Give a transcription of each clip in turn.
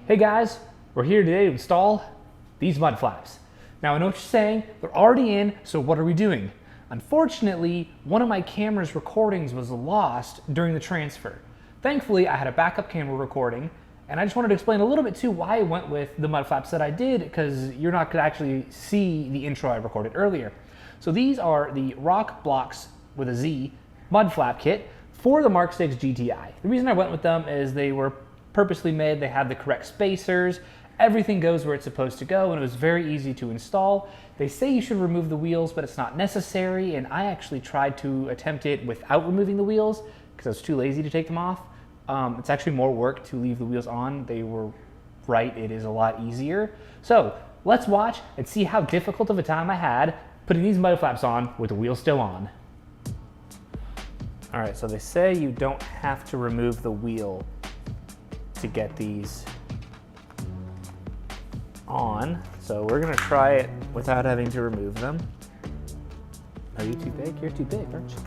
Hey guys, we're here today to install these mud flaps. Now I know what you're saying, they're already in, so what are we doing? Unfortunately, one of my camera's recordings was lost during the transfer. Thankfully, I had a backup camera recording, and I just wanted to explain a little bit too why I went with the mud flaps that I did, because you're not gonna actually see the intro I recorded earlier. So these are the Rokblokz with a Z mud flap kit for the Mark 6 GTI. The reason I went with them is they were purposely made, they had the correct spacers, everything goes where it's supposed to go, and it was very easy to install. They say you should remove the wheels, but it's not necessary, and I actually tried to attempt it without removing the wheels because I was too lazy to take them off. It's actually more work to leave the wheels on. They were right, it is a lot easier. So let's watch and see how difficult of a time I had putting these mud flaps on with the wheels still on. All right, so they say you don't have to remove the wheel to get these on. So we're gonna try it without having to remove them. Are you too big? You're too big, aren't you?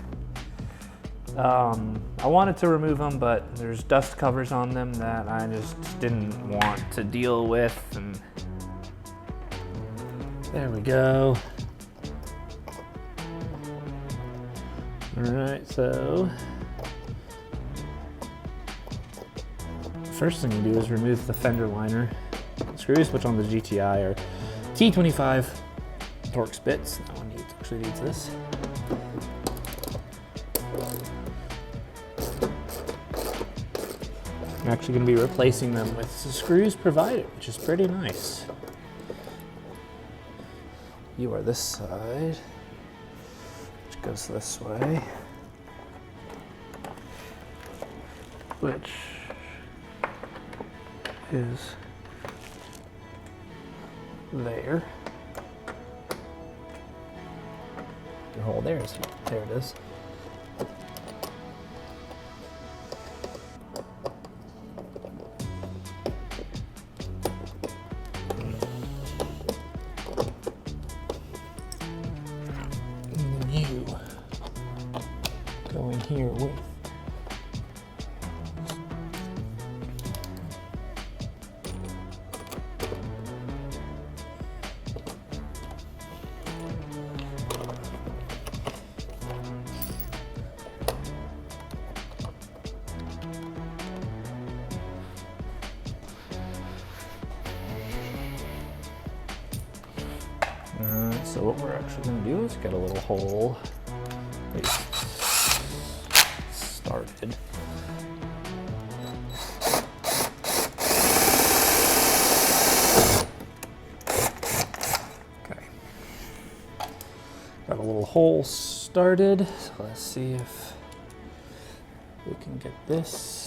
I wanted to remove them, but there's dust covers on them that I just didn't want to deal with. And there we go. All right, so first thing you do is remove the fender liner screws, which on the GTI are T25 Torx bits. That one actually needs this. I'm actually going to be replacing them with the screws provided, which is pretty nice. You are this side, which goes this way, which is there. The hole there it is. And then you go in here with so what we're actually going to do is get a little hole started. Okay. Got a little hole started. So let's see if we can get this.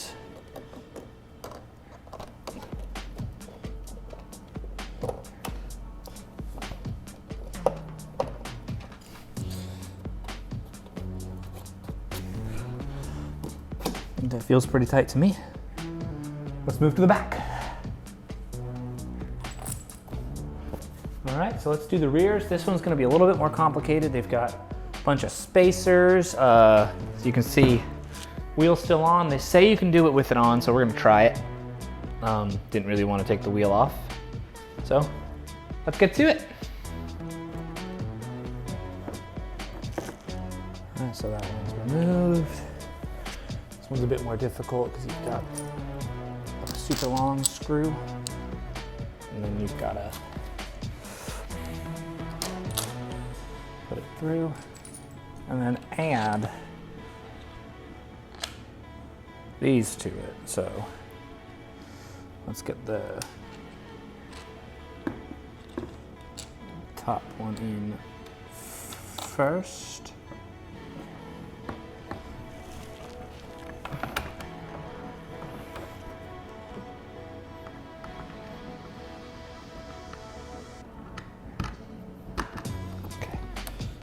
That feels pretty tight to me. Let's move to the back. All right, so let's do the rears. This one's gonna be a little bit more complicated. They've got a bunch of spacers. So you can see wheel's still on. They say you can do it with it on, so we're gonna try it. Didn't really want to take the wheel off. So let's get to it. All right, so that one's removed. This one's a bit more difficult because you've got a super long screw, and then you've got to put it through and then add these to it. So let's get the top one in first.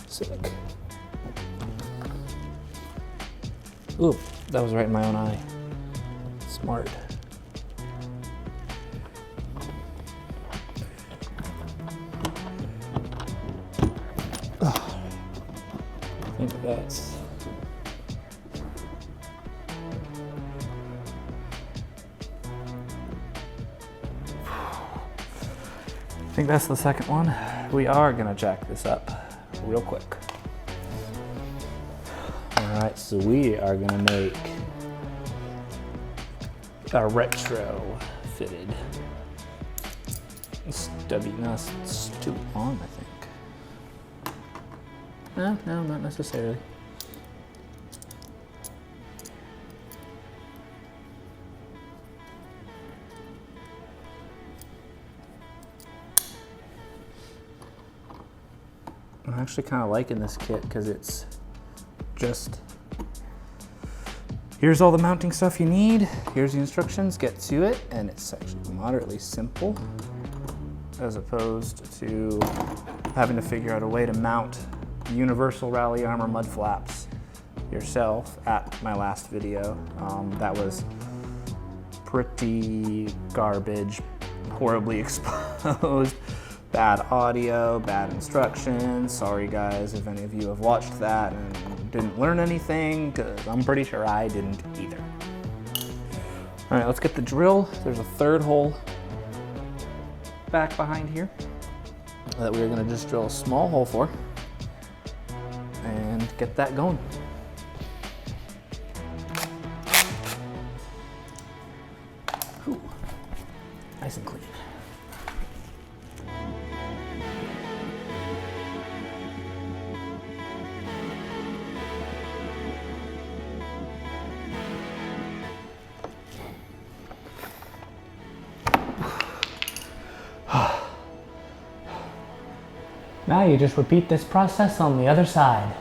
Sick. Ooh, that was right in my own eye. Smart. Oh, I think that's think that's the second one. We are gonna jack this up real quick. All right, so we are gonna make a retro fitted stubby. No, it's too long, I think. No, not necessarily. I'm actually kind of liking this kit because it's just, here's all the mounting stuff you need, here's the instructions, get to it, and it's actually moderately simple as opposed to having to figure out a way to mount universal rally armor mud flaps yourself at my last video. That was pretty garbage, horribly exposed. Bad audio, bad instructions. Sorry guys if any of you have watched that and didn't learn anything, because I'm pretty sure I didn't either. All right, let's get the drill. There's a third hole back behind here that we're gonna just drill a small hole for and get that going. Ooh, nice and clean. Now you just repeat this process on the other side.